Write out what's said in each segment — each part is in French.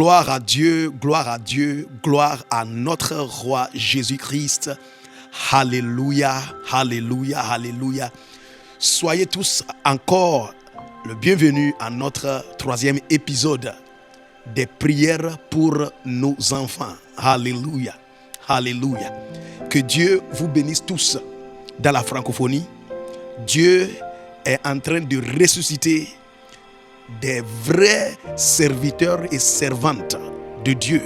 Gloire à Dieu, gloire à Dieu, gloire à notre roi Jésus-Christ. Alléluia, alléluia, alléluia. Soyez tous encore le bienvenu à notre 3e épisode des prières pour nos enfants. Alléluia, alléluia. Que Dieu vous bénisse tous dans la francophonie. Dieu est en train de ressusciter des vrais serviteurs et servantes de Dieu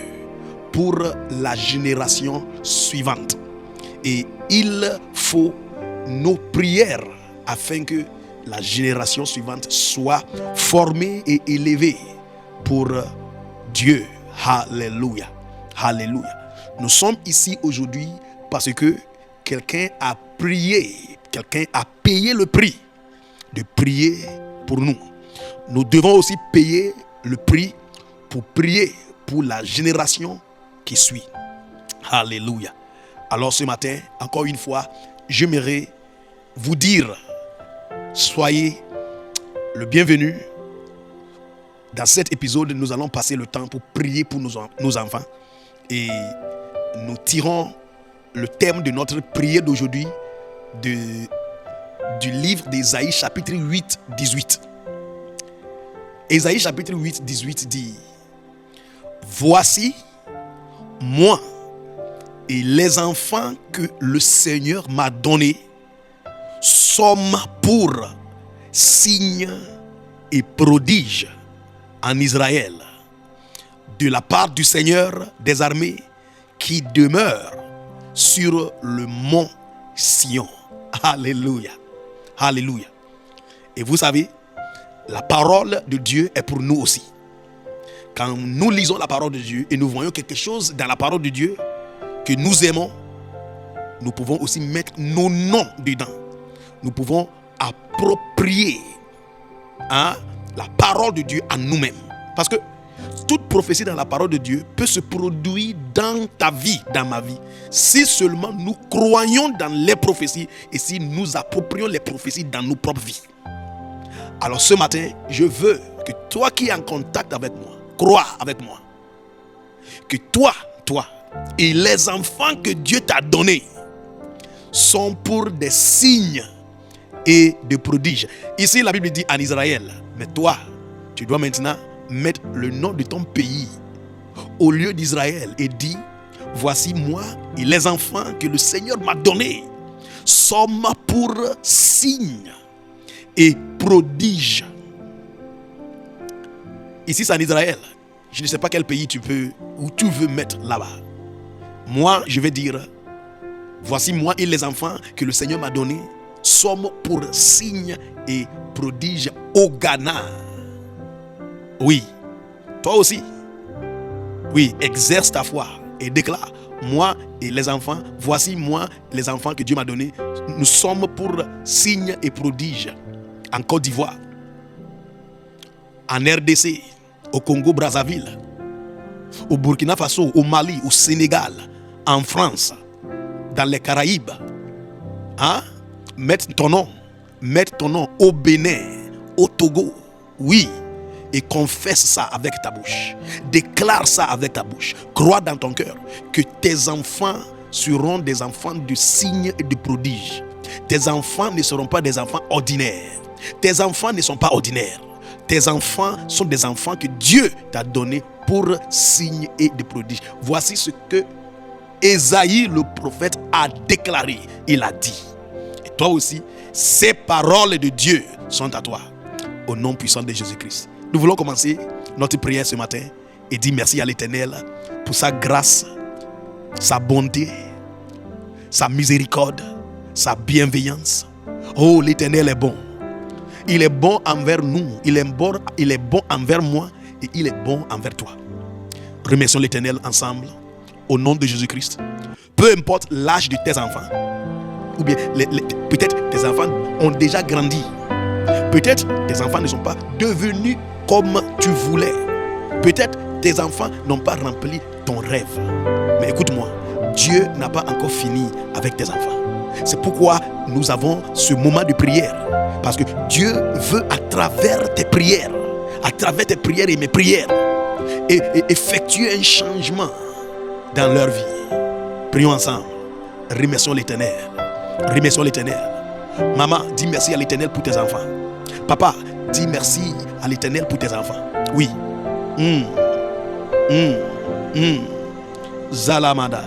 pour la génération suivante. Et il faut nos prières afin que la génération suivante soit formée et élevée pour Dieu. Alléluia. Alléluia. Nous sommes ici aujourd'hui parce que quelqu'un a prié, quelqu'un a payé le prix de prier pour nous. Nous devons aussi payer le prix pour prier pour la génération qui suit. Alléluia. Alors ce matin, encore une fois, j'aimerais vous dire, soyez le bienvenu. Dans cet épisode, nous allons passer le temps pour prier pour nos enfants. Et nous tirons le thème de notre prière d'aujourd'hui du livre d'Ésaïe chapitre 8, 18. Ésaïe chapitre 8, 18 dit: Voici, moi et les enfants que le Seigneur m'a donnés sommes pour signes et prodiges en Israël, de la part du Seigneur des armées qui demeure sur le mont Sion. Alléluia. Alléluia. Et vous savez, la parole de Dieu est pour nous aussi. Quand nous lisons la parole de Dieu et nous voyons quelque chose dans la parole de Dieu que nous aimons, nous pouvons aussi mettre nos noms dedans. Nous pouvons approprier la parole de Dieu à nous-mêmes. Parce que toute prophétie dans la parole de Dieu peut se produire dans ta vie, dans ma vie, si seulement nous croyons dans les prophéties et si nous approprions les prophéties dans nos propres vies. Alors ce matin, je veux que toi qui es en contact avec moi, crois avec moi que toi et les enfants que Dieu t'a donnés sont pour des signes et des prodiges. Ici la Bible dit en Israël, mais toi, tu dois maintenant mettre le nom de ton pays au lieu d'Israël et dire: voici moi et les enfants que le Seigneur m'a donnés sommes pour signes et prodiges. Ici c'est en Israël. Je ne sais pas quel pays tu veux mettre là-bas. Moi je vais dire: voici moi et les enfants que le Seigneur m'a donnés sommes pour signes et prodiges au Ghana. Oui, toi aussi. Oui, exerce ta foi et déclare: moi et les enfants, voici moi, les enfants que Dieu m'a donnés, nous sommes pour signes et prodiges en Côte d'Ivoire, en RDC, au Congo-Brazzaville, au Burkina Faso, au Mali, au Sénégal, en France, dans les Caraïbes. Mets ton nom au Bénin, au Togo. Oui. Et confesse ça avec ta bouche. Déclare ça avec ta bouche. Crois dans ton cœur que tes enfants seront des enfants de signes et de prodiges. Tes enfants ne seront pas des enfants ordinaires. Tes enfants ne sont pas ordinaires. Tes enfants sont des enfants que Dieu t'a donnés pour signes et de prodiges. Voici ce que Ésaïe le prophète a déclaré. Il a dit. Et toi aussi, ces paroles de Dieu sont à toi. Au nom puissant de Jésus-Christ. Nous voulons commencer notre prière ce matin et dire merci à l'Éternel pour sa grâce, sa bonté, sa miséricorde, sa bienveillance. Oh, l'Éternel est bon. Il est bon envers nous. Il est bon envers moi et il est bon envers toi. Remercions l'Éternel ensemble au nom de Jésus-Christ. Peu importe l'âge de tes enfants, ou bien peut-être tes enfants ont déjà grandi. Peut-être tes enfants ne sont pas devenus comme tu voulais. Peut-être tes enfants n'ont pas rempli ton rêve. Mais écoute-moi, Dieu n'a pas encore fini avec tes enfants. C'est pourquoi nous avons ce moment de prière. Parce que Dieu veut à travers tes prières et mes prières, et effectuer un changement dans leur vie. Prions ensemble. Remercions l'Éternel. Remercions l'Éternel. Maman, dis merci à l'Éternel pour tes enfants. Papa, dis merci à l'Éternel pour tes enfants. Oui. Zalamada.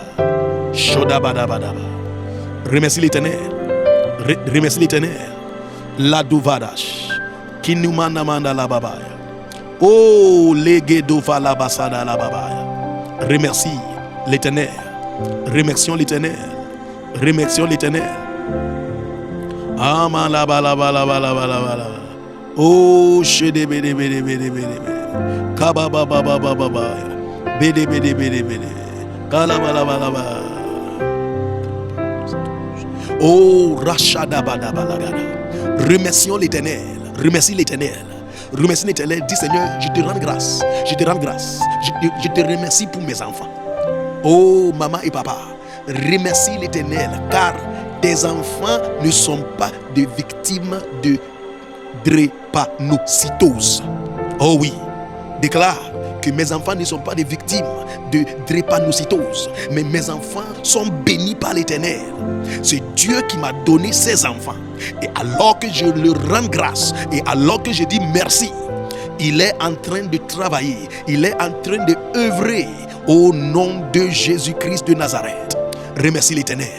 Shodabadabadaba. Remercie l'Éternel. Remercie l'Éternel. La Douvadash. Kinumanamanda la babaya. Oh, Legedofa la basada la babaya. Remercie l'Éternel. Remercions l'Éternel. Remercions l'Éternel. Amalabalabalabalabalabala. Oh, shede bede bede bede bede. Kababababababa. Bede bede bede bede. Kalabalabalaba. Oh, rachadabadabalagada. Remercions l'Éternel. Remercie l'Éternel. Remercie l'Éternel. Dis Seigneur, je te rends grâce. Je te rends grâce. Je te remercie pour mes enfants. Oh, maman et papa, remercie l'Éternel, car tes enfants ne sont pas des victimes de drépanocytose. Oh oui, déclare que mes enfants ne sont pas des victimes de drépanocytose, mais mes enfants sont bénis par l'Éternel. C'est Dieu qui m'a donné ces enfants. Et alors que je leur rends grâce, et alors que je dis merci, il est en train de travailler, il est en train de œuvrer au nom de Jésus-Christ de Nazareth. Remercie l'Éternel.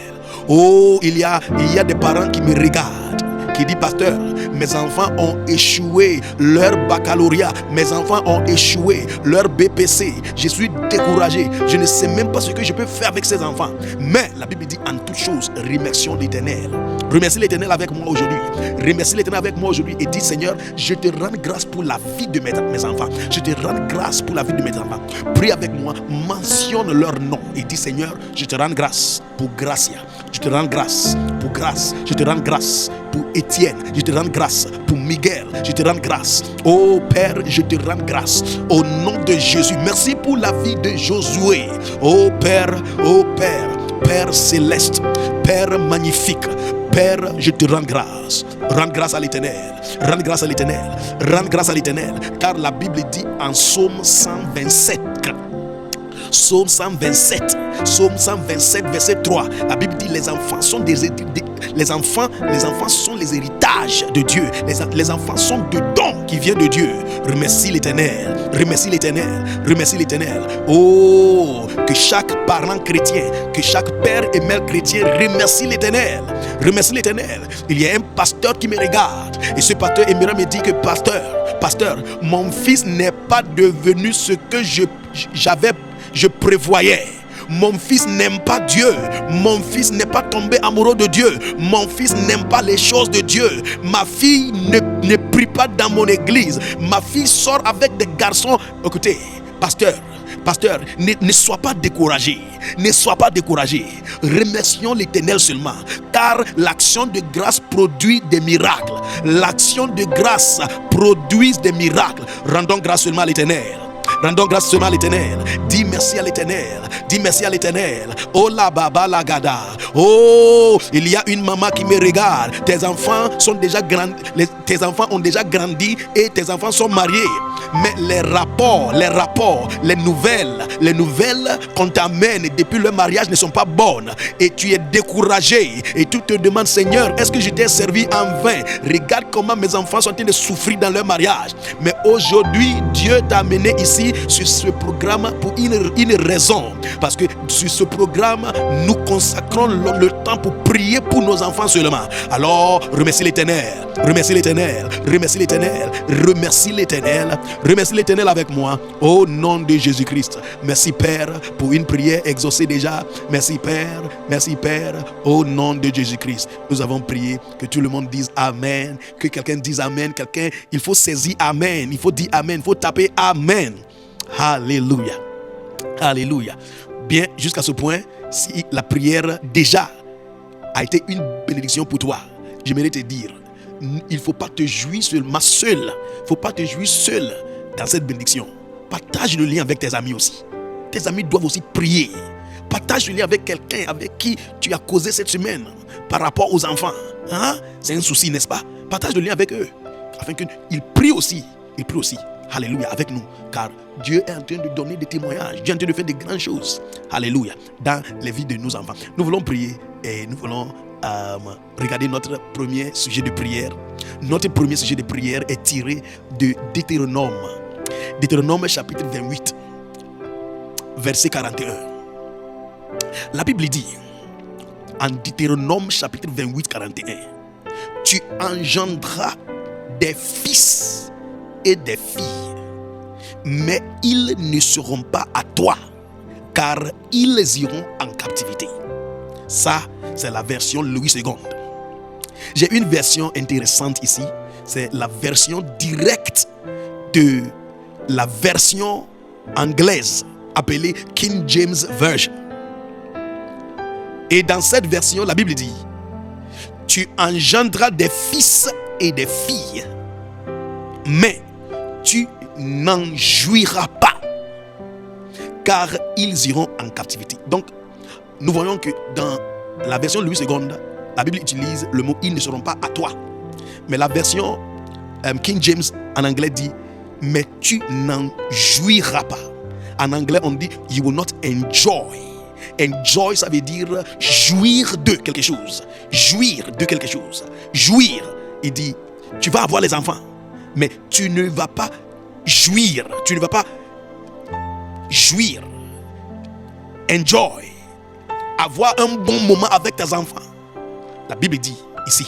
Oh, il y a des parents qui me regardent, qui disent, pasteur, mes enfants ont échoué leur baccalauréat, mes enfants ont échoué leur BPC, je suis découragé, je ne sais même pas ce que je peux faire avec ces enfants. Mais la Bible dit, en toutes choses, remercions l'Éternel. Remercie l'Éternel avec moi aujourd'hui. Remercie l'Éternel avec moi aujourd'hui et dis, Seigneur, je te rends grâce pour la vie de mes enfants. Je te rends grâce pour la vie de mes enfants. Prie avec moi, mentionne leur nom et dis, Seigneur, je te rends grâce pour Gracia. Je te rends grâce pour Grâce. Je te rends grâce pour Étienne. Je te rends grâce pour Miguel. Je te rends grâce. Oh Père, je te rends grâce au nom de Jésus. Merci pour la vie de Josué. Oh Père, Père céleste, Père magnifique, Père, je te rends grâce. Rends grâce à l'Éternel. Rends grâce à l'Éternel. Rends grâce à l'Éternel. Car la Bible dit en Psaume 127. Psaume 127, verset 3. La Bible dit les enfants sont les enfants sont les héritages de Dieu. Les enfants sont de dons qui viennent de Dieu. Remercie l'Éternel. Remercie l'Éternel. Remercie l'Éternel. Oh, que chaque parent chrétien, que chaque père et mère chrétien remercie l'Éternel. Remercie l'Éternel. Il y a un pasteur qui me regarde et ce pasteur aimerait me dire que pasteur, mon fils n'est pas devenu ce que je prévoyais. Mon fils n'aime pas Dieu. Mon fils n'est pas tombé amoureux de Dieu. Mon fils n'aime pas les choses de Dieu. Ma fille ne prie pas dans mon église. Ma fille sort avec des garçons. Écoutez, pasteur, ne sois pas découragé. Ne sois pas découragé. Remercions l'Éternel seulement. Car l'action de grâce produit des miracles. L'action de grâce produit des miracles. Rendons grâce seulement à l'Éternel. Rendons grâce seulement à l'Éternel. Dis merci à l'Éternel. Dis merci à l'Éternel. Oh la baba la gada. Oh, il y a une maman qui me regarde. Tes enfants sont déjà grands. Tes enfants ont déjà grandi et tes enfants sont mariés. Mais les rapports, les nouvelles qu'on t'amène depuis le mariage ne sont pas bonnes. Et tu es découragé. Et tu te demandes, Seigneur, est-ce que je t'ai servi en vain? Regarde comment mes enfants sont en train de souffrir dans leur mariage. Mais aujourd'hui, Dieu t'a amené ici sur ce programme pour une raison. Parce que sur ce programme, nous consacrons le temps pour prier pour nos enfants seulement. Alors, remercie l'Éternel. Remercie l'Éternel. Remercie l'Éternel. Remercie l'Éternel. Remercie l'Éternel avec moi. Au nom de Jésus-Christ. Merci Père pour une prière exaucée déjà. Merci Père. Merci Père. Au nom de Jésus-Christ. Nous avons prié. Que tout le monde dise Amen. Que quelqu'un dise Amen. Il faut saisir Amen. Il faut dire Amen. Il faut taper Amen. Alléluia. Alléluia. Bien, jusqu'à ce point, si la prière déjà a été une bénédiction pour toi, j'aimerais te dire, il ne faut pas te jouir seulement seul. Il ne faut pas te jouir seul dans cette bénédiction. Partage le lien avec tes amis aussi. Tes amis doivent aussi prier. Partage le lien avec quelqu'un avec qui tu as causé cette semaine par rapport aux enfants. Hein? C'est un souci, n'est-ce pas? Partage le lien avec eux afin qu'ils prient aussi. Ils prient aussi. Alléluia, avec nous. Car Dieu est en train de donner des témoignages. Dieu est en train de faire de grandes choses. Alléluia. Dans les vies de nos enfants. Nous voulons prier et nous voulons regarder notre premier sujet de prière. Notre premier sujet de prière est tiré de Deutéronome. Deutéronome chapitre 28, verset 41. La Bible dit, en Deutéronome chapitre 28, 41, tu engendras des fils et des filles, mais ils ne seront pas à toi, car ils iront en captivité. Ça, c'est la version Louis II. J'ai une version intéressante ici. C'est la version directe de la version anglaise appelée King James Version. Et dans cette version, la Bible dit, tu engendras des fils et des filles, mais tu n'en jouiras pas, car ils iront en captivité. Donc, nous voyons que dans la version Louis II, la Bible utilise le mot « ils ne seront pas à toi ». Mais la version King James en anglais dit « mais tu n'en jouiras pas ». En anglais, on dit « you will not enjoy ». Enjoy, ça veut dire jouir de quelque chose. Jouir de quelque chose. Jouir. Il dit, tu vas avoir les enfants, mais tu ne vas pas jouir. Tu ne vas pas jouir. Enjoy. Avoir un bon moment avec tes enfants. La Bible dit ici,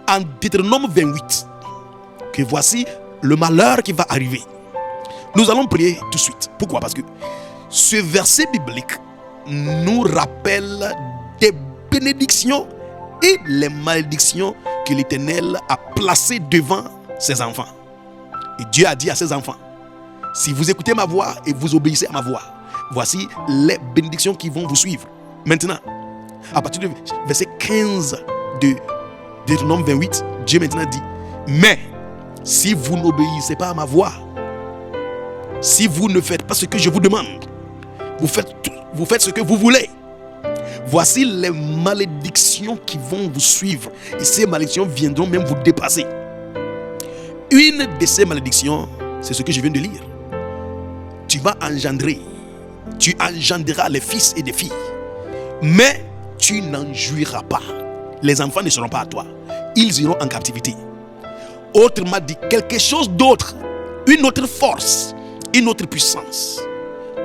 en Deutéronome 28, que voici le malheur qui va arriver. Nous allons prier tout de suite. Pourquoi? Parce que ce verset biblique nous rappelle des bénédictions et les malédictions que l'Éternel a placées devant ses enfants. Et Dieu a dit à ses enfants, si vous écoutez ma voix et vous obéissez à ma voix, voici les bénédictions qui vont vous suivre. Maintenant, à partir du verset 15 de Deutéronome 28, Dieu maintenant dit, mais si vous n'obéissez pas à ma voix, si vous ne faites pas ce que je vous demande, vous faites ce que vous voulez, voici les malédictions qui vont vous suivre. Et ces malédictions viendront même vous dépasser. Une de ces malédictions, c'est ce que je viens de lire. Tu vas engendrer, tu engendreras les fils et des filles, mais tu n'en jouiras pas. Les enfants ne seront pas à toi. Ils iront en captivité. Autrement dit, quelque chose d'autre, une autre force, une autre puissance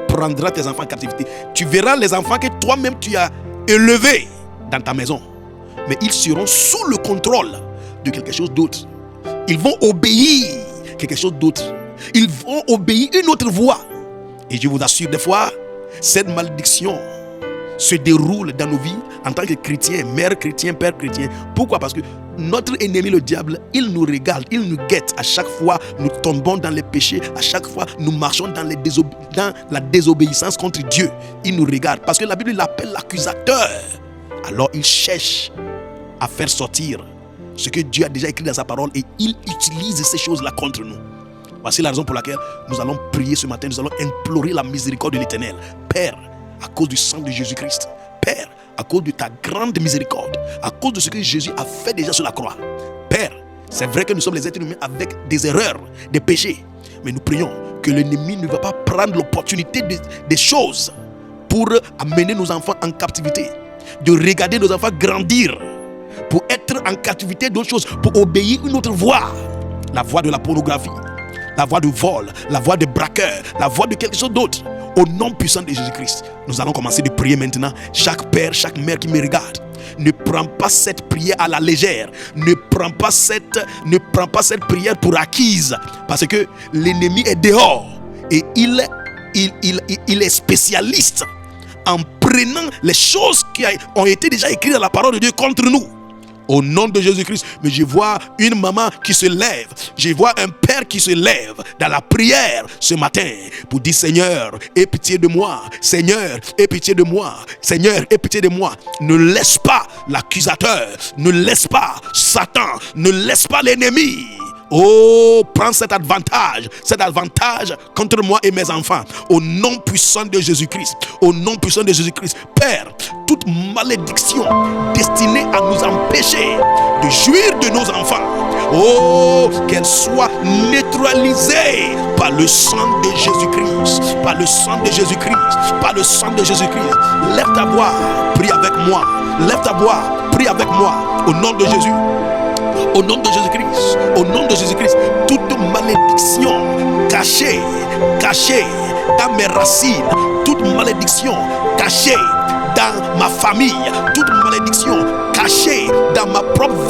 prendra tes enfants en captivité. Tu verras les enfants que toi-même tu as élevés dans ta maison, mais ils seront sous le contrôle de quelque chose d'autre. Ils vont obéir quelque chose d'autre. Ils vont obéir une autre voix. Et je vous assure, des fois, cette malédiction se déroule dans nos vies en tant que chrétiens, mère chrétien, père chrétien. Pourquoi? Parce que notre ennemi, le diable, il nous regarde, il nous guette. À chaque fois, nous tombons dans les péchés. À chaque fois, nous marchons dans la désobéissance contre Dieu. Il nous regarde parce que la Bible l'appelle l'accusateur. Alors, il cherche à faire sortir ce que Dieu a déjà écrit dans sa parole et il utilise ces choses-là contre nous. Voici la raison pour laquelle nous allons prier ce matin. Nous allons implorer la miséricorde de l'Éternel. Père, à cause du sang de Jésus-Christ. Père, à cause de ta grande miséricorde, à cause de ce que Jésus a fait déjà sur la croix. Père, c'est vrai que nous sommes les êtres humains avec des erreurs, des péchés. Mais nous prions que l'ennemi ne va pas prendre l'opportunité des choses pour amener nos enfants en captivité. De regarder nos enfants grandir pour être en captivité d'autres choses, pour obéir une autre voie. La voie de la pornographie, la voie du vol, la voie des braqueurs, la voie de quelque chose d'autre. Au nom puissant de Jésus-Christ, nous allons commencer de prier maintenant. Chaque père, chaque mère qui me regarde, ne prends pas cette prière à la légère. Ne prends pas cette prière pour acquise. Parce que l'ennemi est dehors. Et il est spécialiste en prenant les choses qui ont été déjà écrites dans la parole de Dieu contre nous. Au nom de Jésus-Christ, mais je vois une maman qui se lève. Je vois un père qui se lève dans la prière ce matin pour dire Seigneur, aie pitié de moi. Seigneur, aie pitié de moi. Seigneur, aie pitié de moi. Ne laisse pas l'accusateur. Ne laisse pas Satan. Ne laisse pas l'ennemi. Oh, prends cet avantage contre moi et mes enfants. Au nom puissant de Jésus-Christ. Au nom puissant de Jésus-Christ. Père, toute malédiction destinée à nous empêcher de jouir de nos enfants, Oh, qu'elle soit neutralisée par le sang de Jésus-Christ. Par le sang de Jésus-Christ. Par le sang de Jésus-Christ. Lève ta voix, prie avec moi. Lève ta voix, prie avec moi. Au nom de Jésus. Au nom de Jésus-Christ. Au nom de Jésus-Christ. Toute malédiction cachée dans mes racines. Toute malédiction cachée dans ma famille, toute malédiction cachée dans ma propre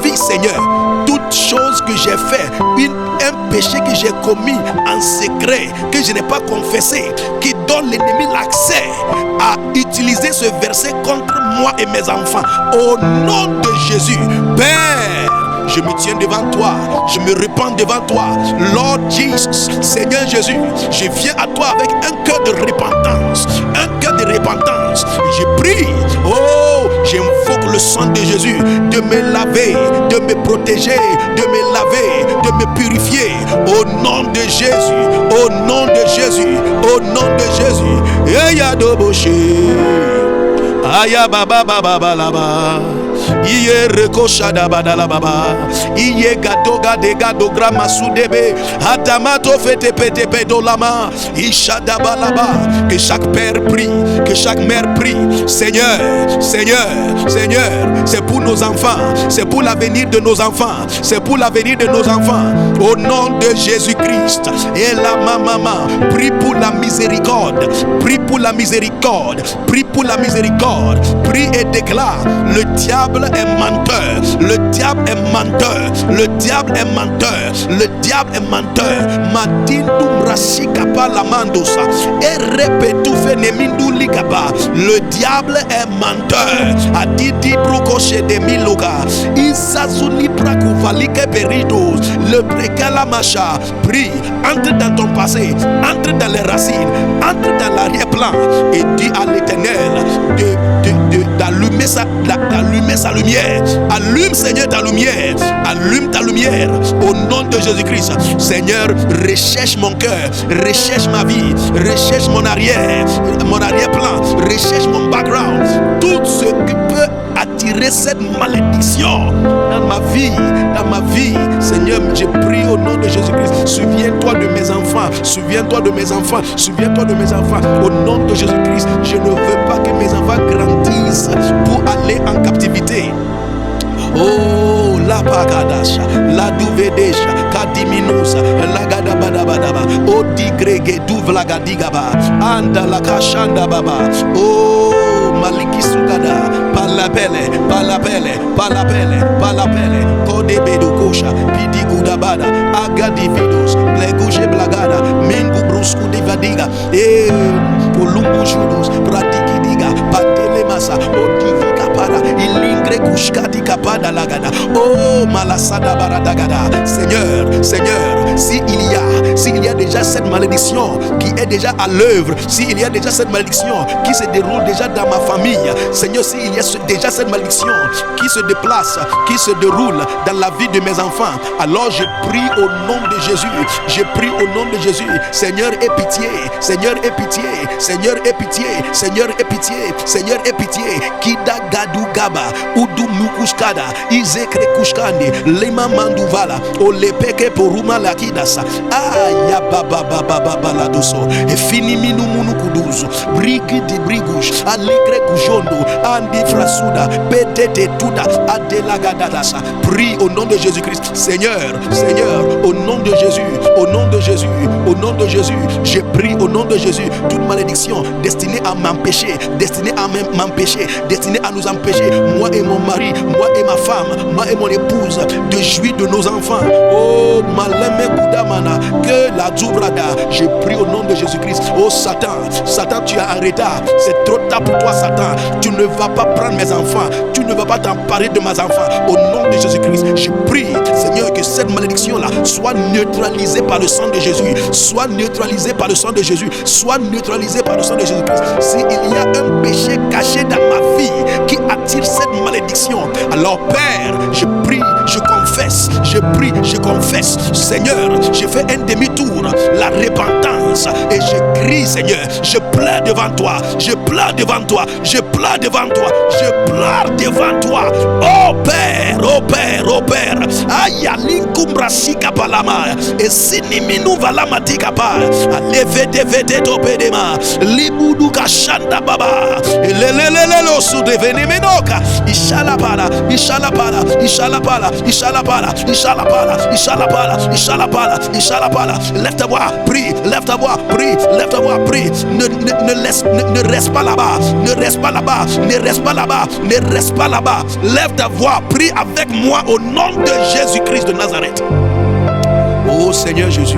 vie, Seigneur. Toute chose que j'ai fait, un péché que j'ai commis en secret, que je n'ai pas confessé, qui donne l'ennemi l'accès à utiliser ce verset contre moi et mes enfants. Au nom de Jésus, Père, je me tiens devant toi, je me repens devant toi, Lord Jesus, Seigneur Jésus, je viens à toi avec un cœur de repentance, je prie, oh, j'invoque le sang de Jésus, de me laver, de me protéger, de me laver, de me purifier, au nom de Jésus, au nom de Jésus, au nom de Jésus. Eya doboche, aya baba baba baba. Iye rekoshada badala baba. Iye gadoga de gadogra masudebe. Atamato fete pete pedolama. Ishada balaba. Que chaque père prie, que chaque mère prie. Seigneur, Seigneur, Seigneur, c'est pour nos enfants, c'est pour l'avenir de nos enfants, c'est pour l'avenir de nos enfants. Au nom de Jésus-Christ. Et la maman, prie pour la miséricorde, prie pour la miséricorde, prie pour la miséricorde, prie et déclare: le diable est menteur, le diable est menteur, le diable est menteur, le diable est menteur. Madindu mrasika pa la mandosa et repetu fenemindu ligaba. Le diable est menteur. Adidi brokoche de miloga. Isazuni prakuvalike peridos. Le prekala macha. Prie, entre dans ton passé, entre dans les racines, entre dans l'arrière-plan et dis à l'Éternel d'allumer sa lumière. Allume, Seigneur, ta lumière. Allume ta lumière au nom de Jésus-Christ. Seigneur, recherche mon cœur, recherche ma vie, recherche mon arrière-plan, recherche mon background. Tout ce qui peut attirer cette malédiction dans ma vie, Seigneur, je prie au nom de Jésus-Christ. Souviens-toi de mes enfants, souviens-toi de mes enfants, souviens-toi de mes enfants. Au nom de Jésus-Christ, je ne veux pas que mes enfants grandissent pour aller en captivité. Oh, la pagadasha, la duvedesha, kadiminusa, la gadabadabadaba, oh digrege duvlagadigaba, anda la kashanda baba, oh maliki sugada, palapele, kodebedu kosha, pidigudabada, agadividus, pleguje blagada, mengu brusku divadiga, polumbu judus, pratikidiga, patele masa, odivika para, ilingre kushkati kapada lagada, oh malasada baradagada. Seigneur, s'il y a déjà cette malédiction qui est déjà à l'œuvre, s'il y a déjà cette malédiction qui se déroule déjà dans ma famille, Seigneur, s'il y a déjà cette malédiction qui se déplace, qui se déroule dans la vie de mes enfants, alors je prie au nom de Jésus, je prie au nom de Jésus. Seigneur, aie pitié, Seigneur, aie pitié, Seigneur, aie pitié, Seigneur, aie pitié, Seigneur, aie pitié. Kida gadu gaba, udu mukuskada, izekre kuskande, lema manduvala, olepeke poruma lakidasa, aya baba baba la doso, e fini minu munu kuduzu, brigi di brigush, aligre kujondo, andi frasuda, petete tuda, adelagadadasa. Prie au nom de Jésus-Christ. Seigneur, au nom de Jésus, au nom de Jésus, au nom de Jésus, je prie au nom de Jésus, toute malédiction destinée à m'empêcher, destinée à nous empêcher, moi et mon mari, moi et ma femme, moi et mon épouse, de jouir de nos enfants. Oh, malame Boudamana, que la Djoubrada, je prie au nom de Jésus-Christ. Oh Satan, tu as arrêté, c'est trop tard pour toi, Satan. Tu ne vas pas prendre mes enfants, tu ne vas pas t'emparer de mes enfants. Au nom de Jésus-Christ, je prie, Seigneur, que cette malédiction-là soit neutralisée par le sang de Jésus, soit neutralisée par le sang de Jésus, soit neutralisée par le sang de Jésus-Christ. S'il y a un péché caché dans ma vie qui attire cette malédiction, alors Père, je prie, je je prie, je confesse. Seigneur, je fais un demi-tour, la repentance, et je crie, Seigneur, je pleure devant toi, je pleure devant toi, je pleure devant toi, je pleure devant toi. Oh Père, oh Père, oh Père. Ayalinkumbrasika palama, et siniminu valamatika pa, alevede topedema, libudu kashanda baba, lelelelelo sudevene menoka, ishalapala, ishalapala, ishalapala, ishalapala, ishalapala, ishalapala, ishalapala, ishalapala. Lève ta voix, prie, lève ta voix, prie, lève ta voix, prie. Ne reste pas là-bas, ne reste pas là-bas, ne reste pas là-bas, ne reste pas là-bas. Lève ta voix, prie avec moi au nom de Jésus-Christ de Nazareth. Oh Seigneur Jésus,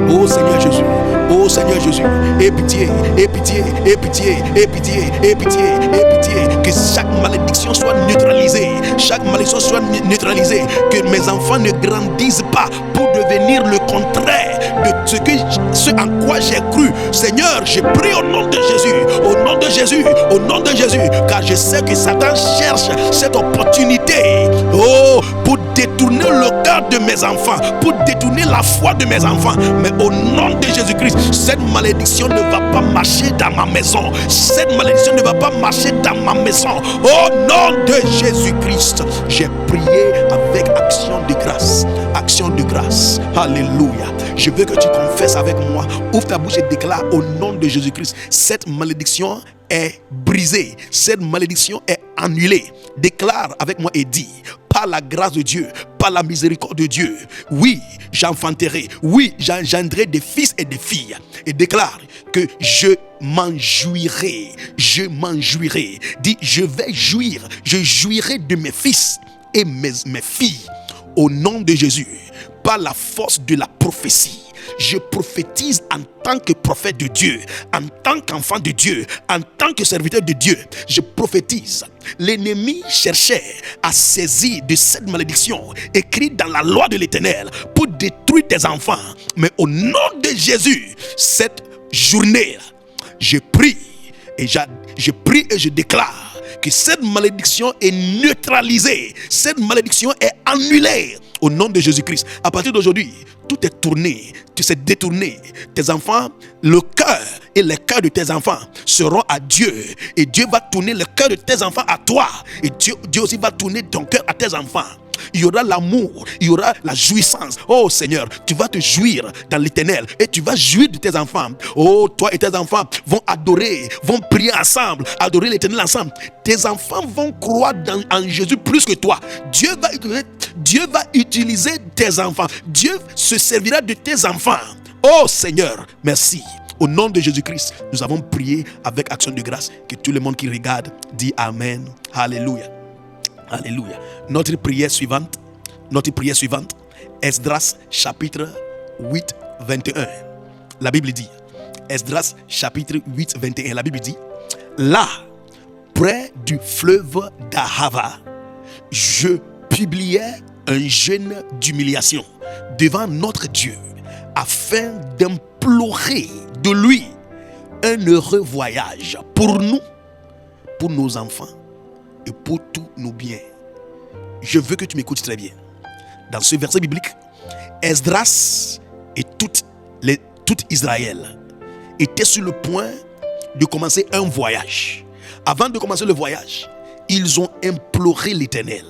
oh Seigneur Jésus, oh Seigneur Jésus, aie pitié, aie pitié, aie pitié, aie pitié, aie pitié, aie pitié, que chaque malédiction soit neutralisée, chaque malédiction soit neutralisée, que mes enfants ne grandissent pas pour devenir le contraire de ce en quoi j'ai cru. Seigneur, je prie au nom de Jésus, au nom de Jésus, au nom de Jésus, car je sais que Satan cherche cette opportunité, oh, pour détourner le cœur de mes enfants, pour détourner la foi de mes enfants. Mais au nom de Jésus-Christ, cette malédiction ne va pas marcher dans ma maison. Cette malédiction ne va pas marcher dans ma maison. Au nom de Jésus-Christ, j'ai prié avec action de grâce. Action de grâce. Alléluia. Je veux que tu confesses avec moi. Ouvre ta bouche et déclare au nom de Jésus-Christ. Cette malédiction est brisée. Cette malédiction est annulée. Déclare avec moi et dis: par la grâce de Dieu, par la miséricorde de Dieu, oui, j'enfanterai, oui, j'engendrerai des fils et des filles. Et déclare que je m'en jouirai, je m'en jouirai. Dis: je vais jouir, je jouirai de mes fils et mes filles. Au nom de Jésus, par la force de la prophétie, je prophétise en tant que prophète de Dieu, en tant qu'enfant de Dieu, en tant que serviteur de Dieu. Je prophétise. L'ennemi cherchait à saisir de cette malédiction écrite dans la loi de l'Éternel pour détruire tes enfants. Mais au nom de Jésus, cette journée, je prie et je déclare que cette malédiction est neutralisée, cette malédiction est annulée au nom de Jésus-Christ. À partir d'aujourd'hui, tout est tourné, tu sais détourné. Tes enfants, le cœur et les cœurs de tes enfants seront à Dieu, et Dieu va tourner le cœur de tes enfants à toi, et Dieu aussi va tourner ton cœur à tes enfants. Il y aura l'amour, il y aura la jouissance. Oh Seigneur, tu vas te jouir dans l'Éternel et tu vas jouir de tes enfants. Oh, toi et tes enfants vont adorer, vont prier ensemble, adorer l'Éternel ensemble. Tes enfants vont croire en Jésus plus que toi. Dieu va utiliser tes enfants. Dieu se servira de tes enfants. Oh Seigneur, merci. Au nom de Jésus-Christ, nous avons prié avec action de grâce. Que tout le monde qui regarde dit Amen. Alléluia. Alléluia. Notre prière suivante, Esdras chapitre 8, 21. La Bible dit, Esdras chapitre 8, 21, la Bible dit: là, près du fleuve d'Ahava, je publiais un jeûne d'humiliation devant notre Dieu, afin d'implorer de lui un heureux voyage pour nous, pour nos enfants et pour tous nos biens. Je veux que tu m'écoutes très bien. Dans ce verset biblique, Esdras et tout Israël étaient sur le point de commencer un voyage. Avant de commencer le voyage, ils ont imploré l'Éternel.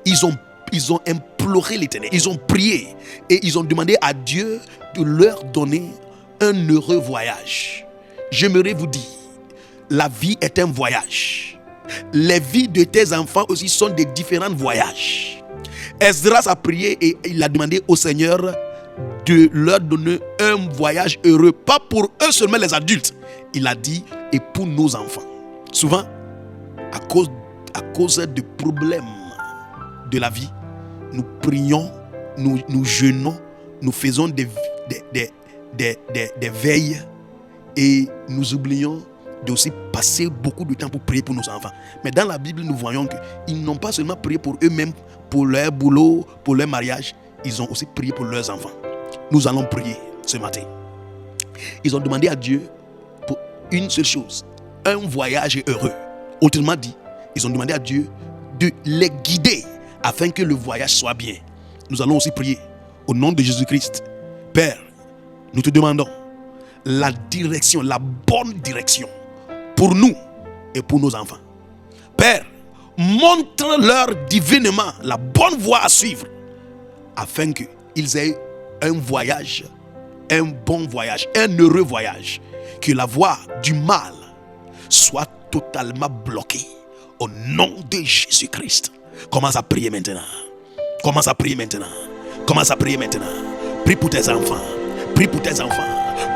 Ils ont imploré l'Éternel. Ils ont prié et ils ont demandé à Dieu de leur donner un heureux voyage. J'aimerais vous dire, la vie est un voyage. Les vies de tes enfants aussi sont des différents voyages. Esdras a prié et il a demandé au Seigneur de leur donner un voyage heureux, pas pour eux seulement les adultes. Il a dit: et pour nos enfants. Souvent, à cause de problèmes de la vie, nous prions, nous jeûnons, nous faisons des veilles et nous oublions de aussi passer beaucoup de temps pour prier pour nos enfants. Mais dans la Bible, nous voyons qu'ils n'ont pas seulement prié pour eux-mêmes, pour leur boulot, pour leur mariage, ils ont aussi prié pour leurs enfants. Nous allons prier ce matin. Ils ont demandé à Dieu pour une seule chose: un voyage heureux. Autrement dit, ils ont demandé à Dieu de les guider afin que le voyage soit bien. nous allons aussi prier au nom de Jésus-Christ. Père, nous te demandons la direction, la bonne direction pour nous et pour nos enfants. Père, montre-leur divinement la bonne voie à suivre afin qu'ils aient un voyage, un bon voyage, un heureux voyage. Que la voie du mal soit totalement bloquée au nom de Jésus-Christ. Commence à prier maintenant. Commence à prier maintenant. Commence à prier maintenant. Prie pour tes enfants. Prie pour tes enfants.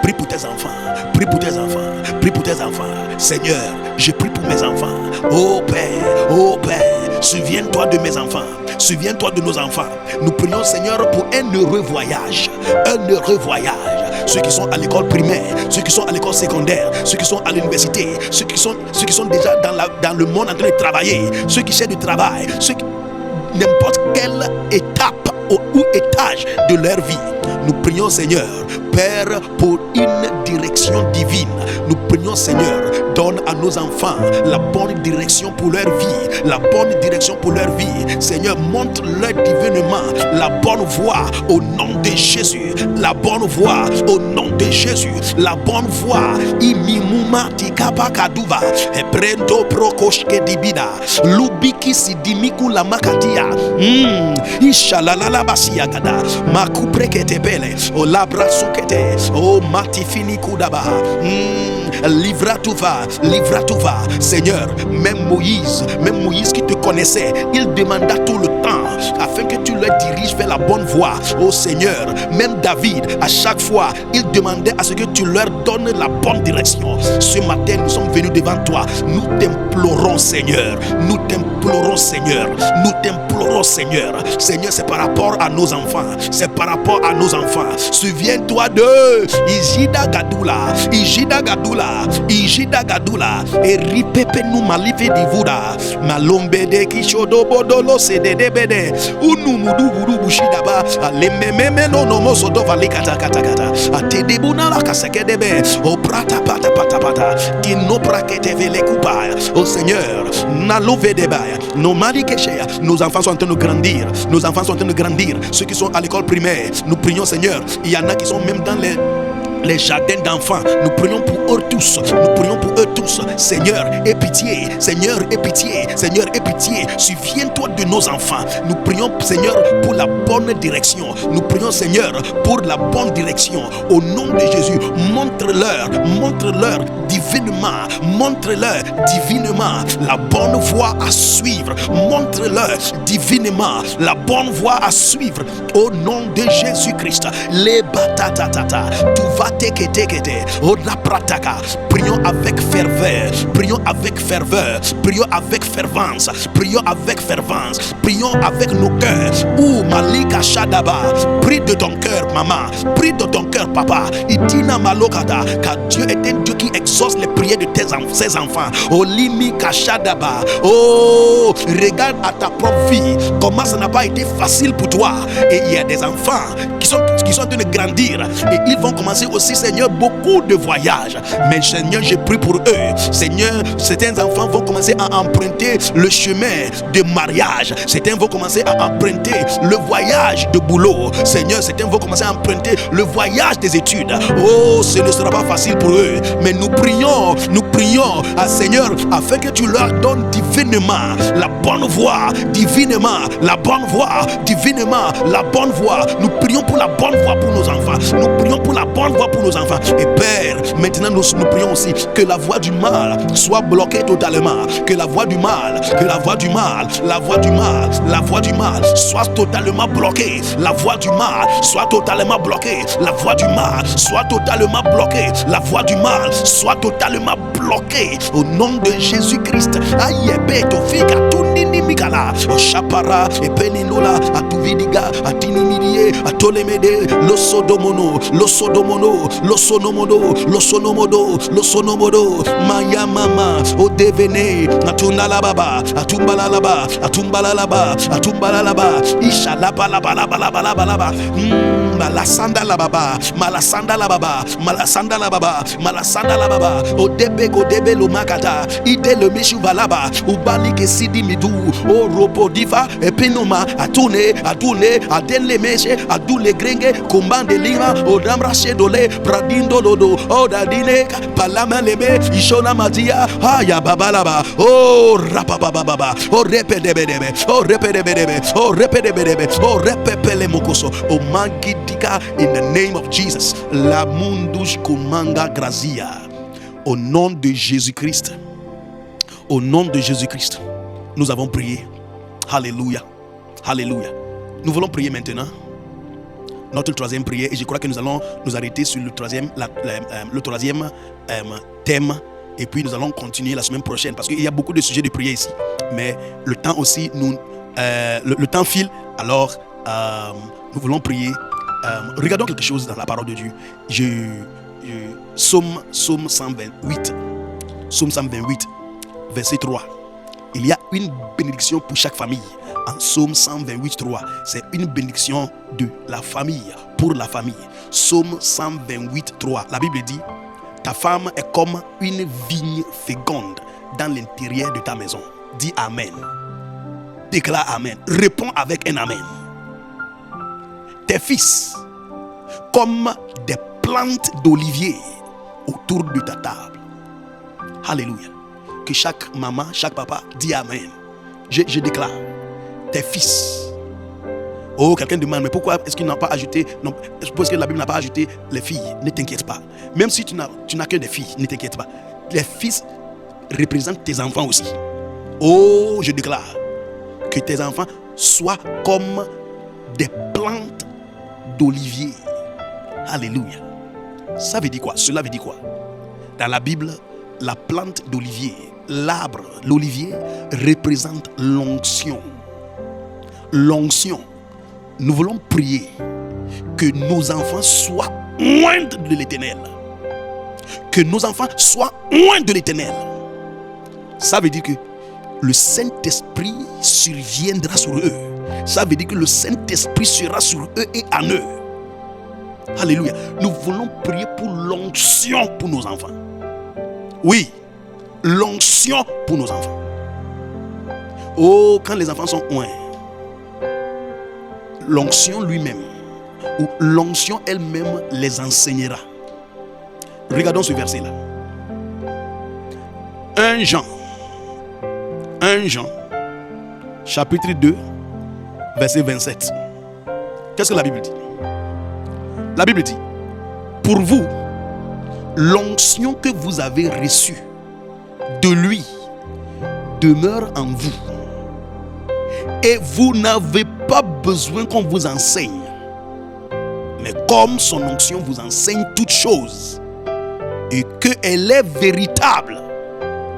Prie pour tes enfants. Prie pour tes enfants. Prie pour tes enfants. Seigneur, je prie pour mes enfants. Oh Père, souviens-toi de mes enfants. Souviens-toi de nos enfants. Nous prions, Seigneur, pour un heureux voyage. Un heureux voyage. Ceux qui sont à l'école primaire, ceux qui sont à l'école secondaire, ceux qui sont à l'université, ceux qui sont déjà dans le monde en train de travailler, ceux qui cherchent du travail, n'importe quelle étape ou étage de leur vie. Nous prions, Seigneur, Père, pour une direction divine. Nous prions, Seigneur, donne à nos enfants la bonne direction pour leur vie, la bonne direction pour leur vie. Seigneur, montre-leur divinement la bonne voie au nom de Jésus, la bonne voie au nom de Jésus, la bonne voie. Imimuma tikapa kaduva, ebrendo prokoshke dibida, lubiki sidimiku la makatia, ishalalala basiagada, makuprekete bele, o labra sukete, o matifini kudaba. Livra tout va, Seigneur. Même Moïse qui te connaissait, il demanda tout le temps afin que tu le diriges vers la bonne voie. Oh Seigneur, même David, à chaque fois, il demandait à ce que tu leur donnes la bonne direction. Ce matin, nous sommes venus devant toi. Nous t'implorons, Seigneur. Nous t'implorons, Seigneur. Nous t'implorons, Seigneur. Seigneur, c'est par rapport à nos enfants. C'est par rapport à nos enfants. Souviens-toi de Ijida Gadula, et ripepe nous malife divura, malombe de kishodo bodolo se de debede, unu mudu buru bushidaba, alememe no no moso do vali kata, ate debuna la kaseke debe, o prata pata, qui no prakete vele kupa. Oh Seigneur, nalove debaya, no mali keshea, nos enfants sont en train de grandir, ceux qui sont à l'école primaire, nous prions Seigneur, il y en a qui sont même dans les jardins d'enfants. Nous prions pour eux tous. Seigneur, aie pitié. Souviens-toi de nos enfants. Nous prions, Seigneur, pour la bonne direction. Au nom de Jésus, montre-leur divinement la bonne voie à suivre. Au nom de Jésus-Christ. Les batatata, tout va tekete, oh la prataka. Prions avec ferveur, prions avec nos cœurs. Ou malika shadaba, prie de ton cœur, maman, prie de ton cœur, papa. Itina malokada, car Dieu est un Dieu qui exauce les prières de ses enfants. Oh limika shadaba, oh regarde à ta propre vie, comment ça n'a pas été facile pour toi. Et il y a des enfants qui sont en train de grandir et ils vont commencer aussi, Seigneur, beaucoup de voyages. Mais Seigneur, je prie pour eux. Seigneur, certains enfants vont commencer à emprunter le chemin de mariage. Certains vont commencer à emprunter le voyage de boulot. Seigneur, certains vont commencer à emprunter le voyage des études. Oh, ce ne sera pas facile pour eux. Mais nous prions à Seigneur afin que tu leur donnes divinement la bonne voie. Nous prions pour la bonne voie pour nos enfants. Et Père, maintenant nous prions aussi que la voie du mal soit bloquée totalement. Que la voie du mal soit totalement bloquée. Au nom de Jésus-Christ. Aïe, tofika tunini mikala. Oshapara, epeninola, atuvidiga, atinimirie, atolemede, losonomodo, maya mama, odevene, atumbalalaba, ishalabalabalaba, malasanda la baba, odebe lo makata, ide le mishu valaba, ubali ke sidi midu, o Oh, Ropodiva, Epinoma, Atune, Adenle Meche, Adule Grenge, Kumban de Lima, Odamra Shedole, Pradindo Lodo, Odadine, Palama Lebe, Ishona Madia, Aya Babalaba, oh, Rapababa, oh, Repedebedebe, oh, Repedebedebe, oh, Repedebedebe, oh, Repepele Mokoso, oh, Magidika, in the name of Jesus, La Mundush Kumanga Grazia, au nom de Jésus-Christ. Au nom de Jésus-Christ, nous avons prié. Alléluia. Alléluia. Nous voulons prier maintenant notre troisième prière et je crois que nous allons nous arrêter sur le troisième thème et puis nous allons continuer la semaine prochaine parce qu'il y a beaucoup de sujets de prière ici. Mais le temps aussi, le temps file. Alors, nous voulons prier. Regardons quelque chose dans la parole de Dieu. Psaume 128. Psaume 128. Verset 3. Il y a une bénédiction pour chaque famille. En Psaume 128, 3. C'est une bénédiction de la famille, pour la famille. Psaume 128, 3. La Bible dit: ta femme est comme une vigne féconde dans l'intérieur de ta maison. Dis Amen. Déclare Amen. Réponds avec un Amen. Tes fils, comme des plantes d'olivier autour de ta table. Alléluia. Que chaque maman, chaque papa dit Amen. Je déclare, tes fils. Oh, quelqu'un demande, mais pourquoi est-ce qu'il n'a pas ajouté, non, parce que la Bible n'a pas ajouté les filles. Ne t'inquiète pas. Même si tu n'as que des filles, ne t'inquiète pas. Les fils représentent tes enfants aussi. Oh, je déclare que tes enfants soient comme des plantes d'olivier. Alléluia. Ça veut dire quoi? Cela veut dire quoi? Dans la Bible, la plante d'olivier, l'arbre, l'olivier, représente l'onction. L'onction. Nous voulons prier que nos enfants soient loin de l'Éternel. Que nos enfants soient loin de l'Éternel. Ça veut dire que le Saint-Esprit surviendra sur eux. Ça veut dire que le Saint-Esprit sera sur eux et en eux. Alléluia. Nous voulons prier pour l'onction pour nos enfants. Oui, l'onction pour nos enfants. Oh, quand les enfants sont loin, l'onction lui-même, ou l'onction elle-même les enseignera. Regardons ce verset-là. 1 Jean, chapitre 2, verset 27. Qu'est-ce que la Bible dit? La Bible dit: pour vous, l'onction que vous avez reçue de lui demeure en vous. Et vous n'avez pas besoin qu'on vous enseigne. Mais comme son onction vous enseigne toutes choses, et qu'elle est véritable,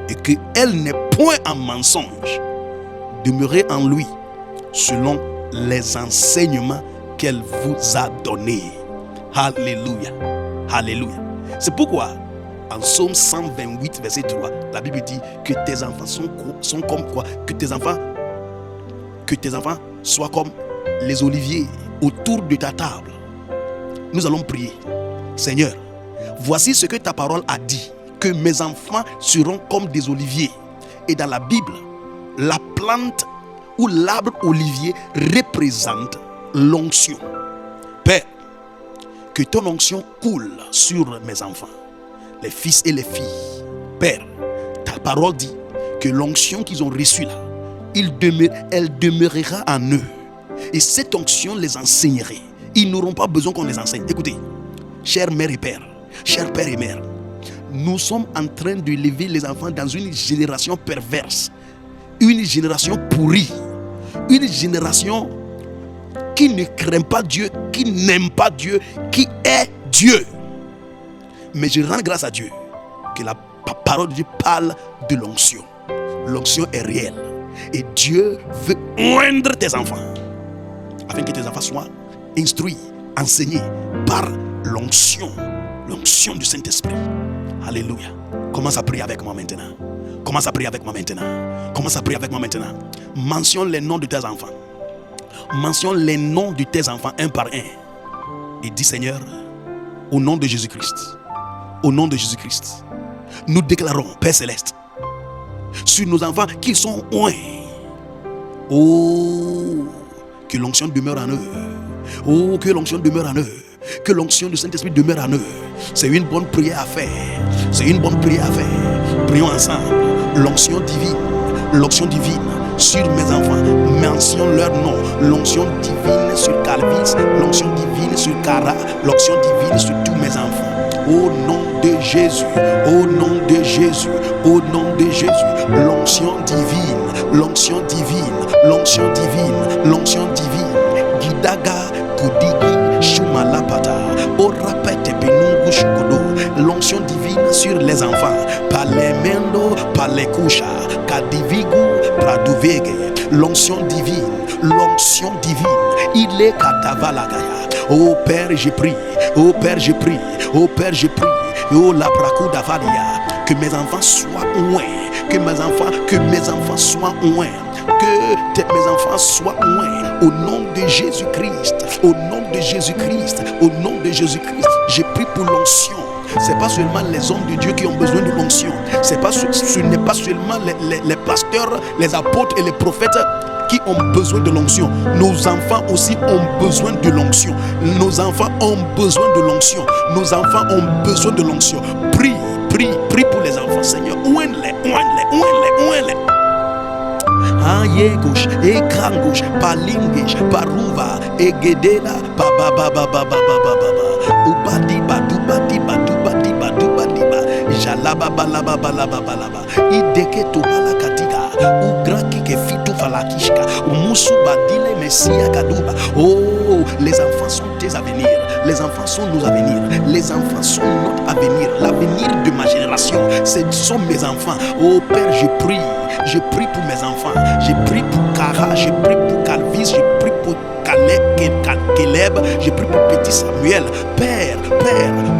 et qu'elle n'est point en mensonge, demeurez en lui, selon les enseignements qu'elle vous a donnés. Alléluia. Alléluia. C'est pourquoi, en Psaume 128, verset 3, la Bible dit que tes enfants sont comme quoi? Que tes enfants soient comme les oliviers autour de ta table. Nous allons prier. Seigneur, voici ce que ta parole a dit, que mes enfants seront comme des oliviers. Et dans la Bible, la plante ou l'arbre olivier représente l'onction. Père, que ton onction coule sur mes enfants, les fils et les filles. Père, ta parole dit que l'onction qu'ils ont reçue là, elle demeurera en eux. Et cette onction les enseignerait. Ils n'auront pas besoin qu'on les enseigne. Écoutez, chers mères et pères, chers pères et mères, nous sommes en train de lever les enfants dans une génération perverse, une génération pourrie, une génération qui ne craint pas Dieu, qui n'aime pas Dieu, qui est Dieu. Mais je rends grâce à Dieu que la parole de Dieu parle de l'onction. L'onction est réelle. Et Dieu veut oindre tes enfants, afin que tes enfants soient instruits, enseignés par l'onction du Saint-Esprit. Alléluia. Commence à prier avec moi maintenant. Commence à prier avec moi maintenant. Commence à prier avec moi maintenant. Mentionne les noms de tes enfants. Mentionne les noms de tes enfants un par un. Et dis: Seigneur, au nom de Jésus-Christ, au nom de Jésus-Christ, nous déclarons, Père Céleste, sur nos enfants qu'ils sont loin Oh, que l'onction demeure en eux. Oh, que l'onction demeure en eux. Que l'onction du Saint-Esprit demeure en eux. C'est une bonne prière à faire. C'est une bonne prière à faire. Prions ensemble. L'onction divine sur mes enfants. Mentionne leur nom. L'onction divine sur Calvis. L'onction divine sur Cara. L'onction divine sur tous mes enfants. Au nom de Jésus, au nom de Jésus, au nom de Jésus, l'onction divine, l'onction divine, l'onction divine, l'onction divine, Gidaga, Kudigi, Shumalapata, Orapete Benungu Shukodo, l'onction divine sur les enfants, Palemendo, Palekusha, Kadivigu, Praduvege, l'onction divine, il est Katavalagaya. Oh Père, j'ai pris, oh Père, j'ai pris, oh Père, j'ai pris, oh la Brakuda Valia, que mes enfants soient loin, que mes enfants soient loin, que mes enfants soient loin, au nom de Jésus-Christ, au nom de Jésus-Christ, au nom de Jésus-Christ, j'ai pris pour l'onction. C'est pas seulement les hommes de Dieu qui ont besoin de l'onction, ce n'est pas seulement les pasteurs, les apôtres et les prophètes qui ont besoin de l'onction. Nos enfants aussi ont besoin de l'onction. Nos enfants ont besoin de l'onction. Nos enfants ont besoin de l'onction. Prie pour les enfants, Seigneur. Ouin-les. Aïe gauche, et grand gauche, palingish, paruva, et gedela, baba, ubadi badu badi badu badi badu badiba, jalaba balaba balaba balaba, ideke to balakatika, ugraki ke fitu falakishka, umusu badile messia kaduba. Oh, les enfants sont tes avenirs, les enfants sont nos avenirs, les enfants sont notre avenir, l'avenir de ma génération, ce sont mes enfants. Oh Père, je prie pour mes enfants, j'ai prié pour Cara, j'ai prié pour Calvis, j'ai prié pour Caleb, j'ai prié pour petit Samuel. Père,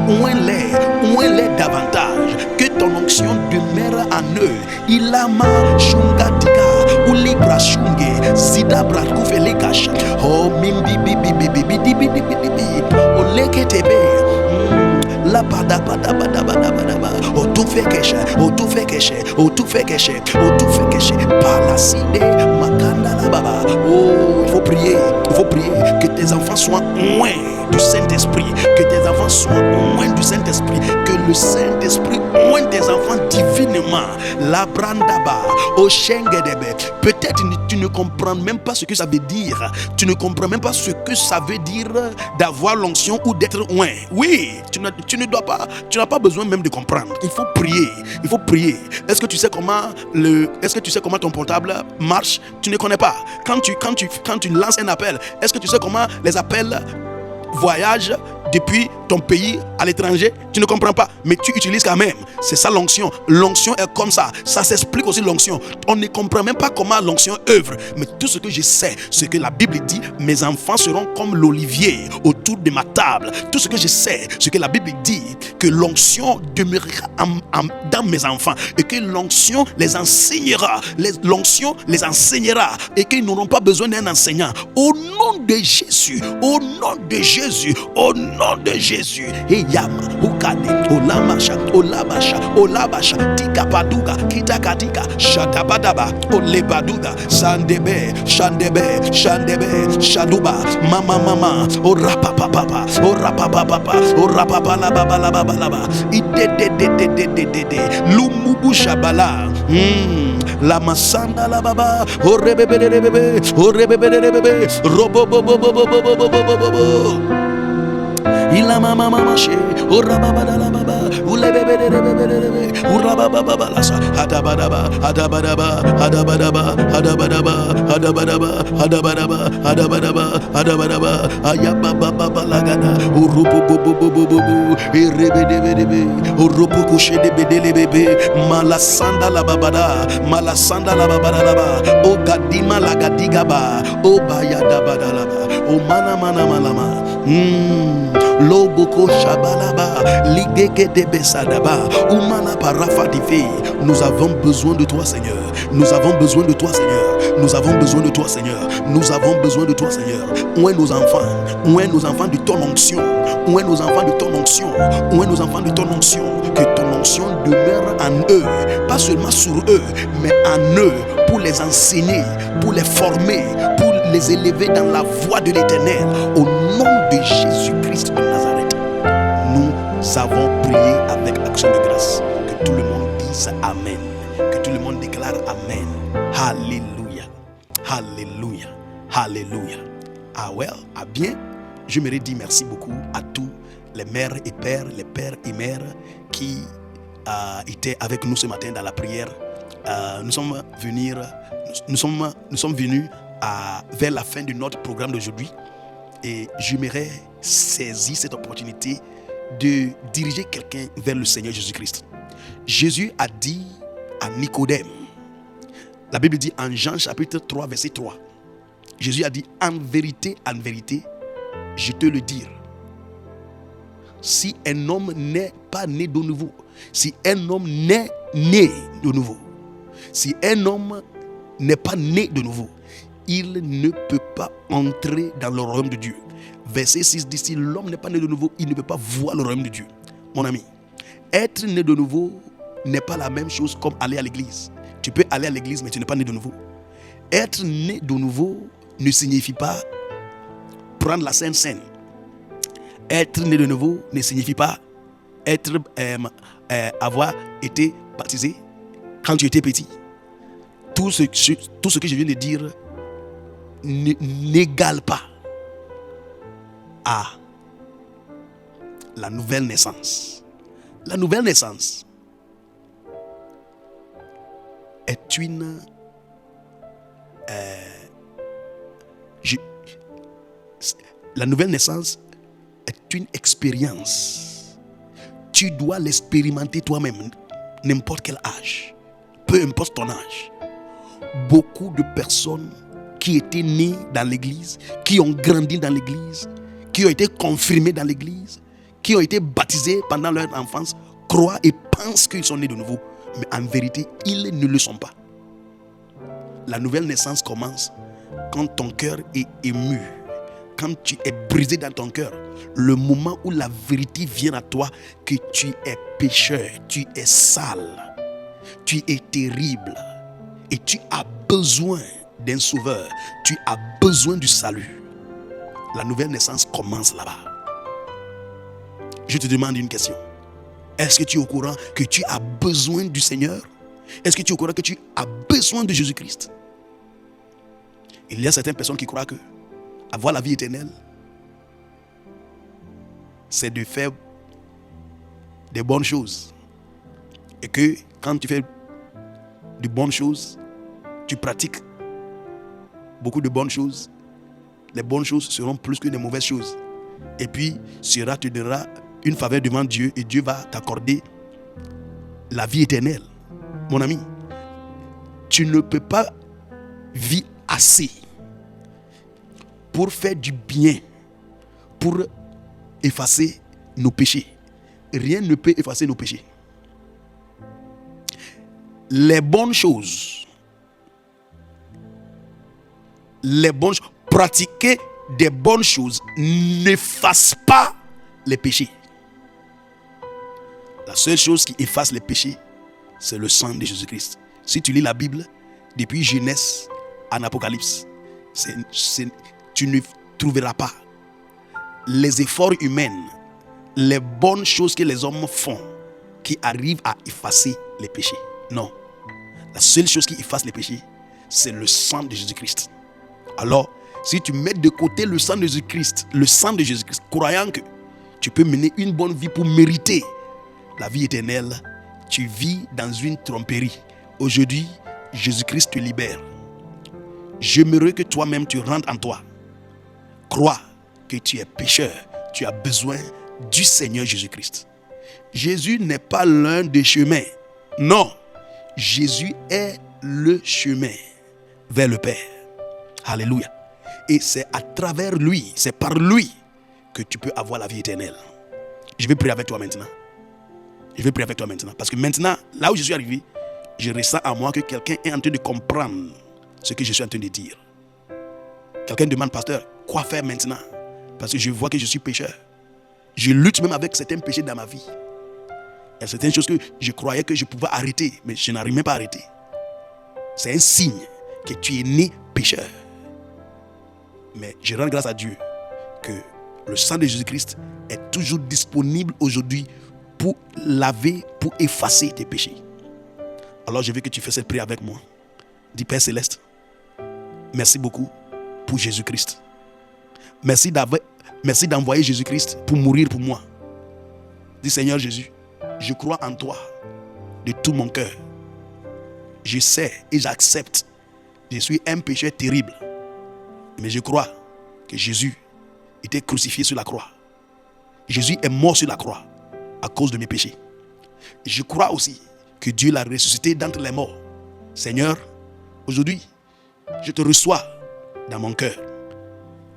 ouin-les davantage, que ton onction demeure en eux. Ilama shungatika, ulibra shunge, zida brakoufelekash, oh mimbi bibi bibi bibi bibi bibi, oleketebe. La bada bada bada bada bada, oh tout fait caché, oh tout fait caché, oh tout fait caché, oh tout fait caché, par la cide, makanda la baba. Oh, il faut prier que tes enfants soient loin du Saint-Esprit, que tes enfants soient loin du Saint-Esprit, que le Saint-Esprit loin tes enfants divinement. La brandaba, au shengedebe. Peut-être tu ne comprends même pas ce que ça veut dire. Tu ne comprends même pas ce que ça veut dire d'avoir l'onction ou d'être loin. Oui, tu n'as pas besoin même de comprendre. Il faut prier. Est-ce que tu sais comment ton portable marche? Tu ne connais pas. Quand tu lances un appel, est-ce que tu sais comment les appels voyagent depuis ton pays à l'étranger? Tu ne comprends pas, mais tu utilises quand même. C'est ça l'onction. L'onction est comme ça. Ça s'explique aussi l'onction. On ne comprend même pas comment l'onction œuvre. Mais tout ce que je sais, ce que la Bible dit, mes enfants seront comme l'olivier autour de ma table. Tout ce que je sais, ce que la Bible dit, que l'onction demeurera dans mes enfants et que l'onction les enseignera. L'onction les enseignera et qu'ils n'auront pas besoin d'un enseignant. Au nom de Jésus, au nom de Jésus, au nom de Jésus. Et yama, ukade, olamasha, olabasha, tika paduga, kitakatika, shadabadaba, olebaduga, shandebe, shaduba, mama, orapapapa, orapapalababalaba, idedededededede, lumubu shabala, la masanda la baba, orebebebebebe, robobobobobobobobobobobobo. Ila mama mache, orababada la baba, ulebebebebebebe, urabababa la sa, adabadaba, ayababa la gada, urububububububu, erebedebedebe, urubukushe de bedele bebe, malasanda la babada la ba, o gadima la gadigaba, o bayada badalaba, o mana malama. Loboko shabalaba, ligeke de besadaba, umana parafa divi. Nous avons besoin de toi, Seigneur. Nous avons besoin de toi, Seigneur. Nous avons besoin de toi, Seigneur. Nous avons besoin de toi, Seigneur. Où est nos enfants? Où est nos enfants de ton onction? Où est nos enfants de ton onction? Où est nos enfants de ton onction? Que ton onction demeure en eux, pas seulement sur eux, mais en eux, pour les enseigner, pour les former, pour les élever dans la voie de l'Éternel. Au nom de Jésus-Christ de Nazareth, nous avons prié avec action de grâce. Que tout le monde dise Amen. Que tout le monde déclare Amen. Alléluia. Alléluia. Alléluia. Ah well, ah bien, j'aimerais dire merci beaucoup à tous les mères et pères, les pères et mères qui étaient avec nous ce matin dans la prière. Nous sommes venus vers la fin de notre programme d'aujourd'hui et j'aimerais saisir cette opportunité de diriger quelqu'un vers le Seigneur Jésus-Christ. Jésus a dit à Nicodème, la Bible dit en Jean chapitre 3 verset 3, Jésus a dit en vérité, je te le dis, si un homme n'est pas né de nouveau, si un homme n'est né de nouveau, si un homme n'est pas né de nouveau, il ne peut pas entrer dans le royaume de Dieu. Verset 6 dit, si l'homme n'est pas né de nouveau, il ne peut pas voir le royaume de Dieu. Mon ami, être né de nouveau n'est pas la même chose comme aller à l'église. Tu peux aller à l'église, mais tu n'es pas né de nouveau. Être né de nouveau ne signifie pas prendre la Sainte Seine. Être né de nouveau ne signifie pas avoir été baptisé quand tu étais petit. Tout ce que je viens de dire n'égale pas à la nouvelle naissance. La nouvelle naissance est une la nouvelle naissance est une expérience. Tu dois l'expérimenter toi-même, n'importe quel âge, peu importe ton âge. Beaucoup de personnes qui étaient nées dans l'église, qui ont grandi dans l'église, qui ont été confirmés dans l'église, qui ont été baptisés pendant leur enfance, croient et pensent qu'ils sont nés de nouveau. Mais en vérité, ils ne le sont pas. La nouvelle naissance commence quand ton cœur est ému, quand tu es brisé dans ton cœur. Le moment où la vérité vient à toi que tu es pécheur, tu es sale, tu es terrible et tu as besoin d'un sauveur, tu as besoin du salut. La nouvelle naissance commence là-bas. Je te demande une question. Est-ce que tu es au courant que tu as besoin du Seigneur? Est-ce que tu es au courant que tu as besoin de Jésus-Christ? Il y a certaines personnes qui croient que avoir la vie éternelle, c'est de faire des bonnes choses. Et que quand tu fais de bonnes choses, tu pratiques beaucoup de bonnes choses, les bonnes choses seront plus que des mauvaises choses. Et puis, cela te donnera une faveur devant Dieu et Dieu va t'accorder la vie éternelle. Mon ami, tu ne peux pas vivre assez pour faire du bien, pour effacer nos péchés. Rien ne peut effacer nos péchés. Les bonnes choses, pratiquer des bonnes choses n'efface pas les péchés. La seule chose qui efface les péchés, c'est le sang de Jésus-Christ. Si tu lis la Bible, depuis Genèse en Apocalypse, tu ne trouveras pas les efforts humains, les bonnes choses que les hommes font qui arrivent à effacer les péchés. Non. La seule chose qui efface les péchés, c'est le sang de Jésus-Christ. Alors, si tu mets de côté le sang de Jésus-Christ, croyant que tu peux mener une bonne vie pour mériter la vie éternelle, tu vis dans une tromperie. Aujourd'hui, Jésus-Christ te libère. J'aimerais que toi-même tu rentres en toi. Crois que tu es pécheur. Tu as besoin du Seigneur Jésus-Christ. Jésus n'est pas l'un des chemins. Non. Jésus est le chemin vers le Père. Alléluia. Et c'est à travers lui, c'est par lui que tu peux avoir la vie éternelle. Je vais prier avec toi maintenant. Parce que maintenant, là où je suis arrivé, je ressens à moi que quelqu'un est en train de comprendre ce que je suis en train de dire. Quelqu'un demande, pasteur, quoi faire maintenant? Parce que je vois que je suis pécheur. Je lutte même avec certains péchés dans ma vie. Il y a certaines choses que je croyais que je pouvais arrêter, mais je n'arrive même pas à arrêter. C'est un signe que tu es né pécheur. Mais je rends grâce à Dieu que le sang de Jésus-Christ est toujours disponible aujourd'hui pour laver, pour effacer tes péchés. Alors je veux que tu fasses cette prière avec moi. Dis Père Céleste, merci beaucoup pour Jésus-Christ. Merci d'envoyer Jésus-Christ pour mourir pour moi. Dis Seigneur Jésus, je crois en toi de tout mon cœur. Je sais et j'accepte. Je suis un pécheur terrible. Mais je crois que Jésus était crucifié sur la croix. Jésus est mort sur la croix à cause de mes péchés. Je crois aussi que Dieu l'a ressuscité d'entre les morts. Seigneur, aujourd'hui, je te reçois dans mon cœur.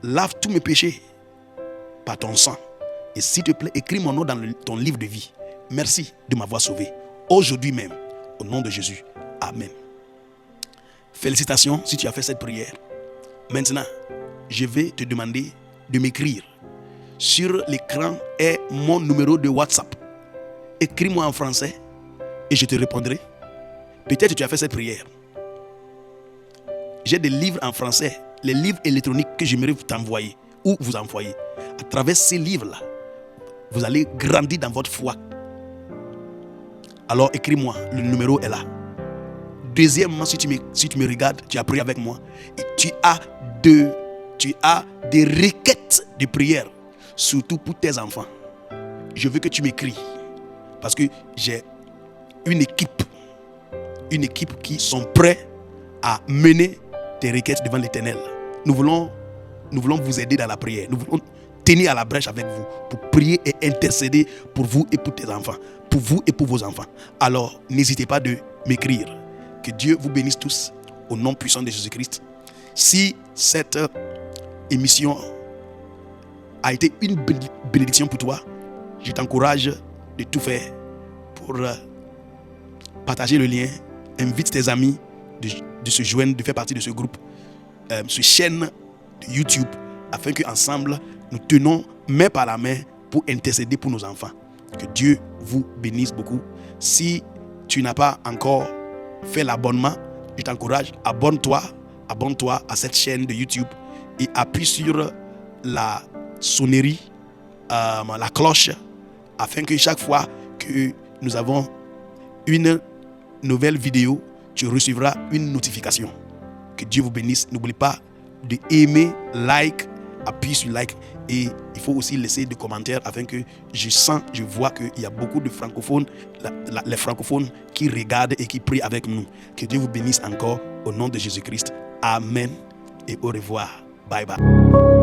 Lave tous mes péchés par ton sang. Et s'il te plaît, écris mon nom dans ton livre de vie. Merci de m'avoir sauvé. Aujourd'hui même, au nom de Jésus. Amen. Félicitations si tu as fait cette prière. Maintenant, je vais te demander de m'écrire. Sur l'écran est mon numéro de WhatsApp. Écris-moi en français et je te répondrai. Peut-être que tu as fait cette prière. J'ai des livres en français, les livres électroniques que j'aimerais t'envoyer ou vous envoyer. À travers ces livres-là, vous allez grandir dans votre foi. Alors écris-moi, le numéro est là. Deuxièmement, si tu me regardes, tu as prié avec moi et tu as des requêtes de prière, surtout pour tes enfants. Je veux que tu m'écris parce que j'ai une équipe qui sont prêts à mener tes requêtes devant l'Éternel. Nous voulons vous aider dans la prière. Nous voulons tenir à la brèche avec vous pour prier et intercéder pour vous et pour tes enfants, pour vous et pour vos enfants. Alors, n'hésitez pas de m'écrire. Que Dieu vous bénisse tous au nom puissant de Jésus-Christ. Si cette émission a été une bénédiction pour toi, je t'encourage de tout faire pour partager le lien. Invite tes amis de se joindre, de faire partie de ce groupe, cette chaîne de YouTube, afin qu'ensemble, nous tenons main par la main pour intercéder pour nos enfants. Que Dieu vous bénisse beaucoup. Si tu n'as pas encore fait l'abonnement, je t'encourage, abonne-toi à cette chaîne de YouTube et appuie sur la sonnerie, la cloche, afin que chaque fois que nous avons une nouvelle vidéo, tu recevras une notification. Que Dieu vous bénisse. N'oublie pas de aimer, appuie sur like, et il faut aussi laisser des commentaires afin que je vois qu'il y a beaucoup de francophones, les francophones qui regardent et qui prient avec nous. Que Dieu vous bénisse encore au nom de Jésus-Christ. Amen et au revoir. Bye bye.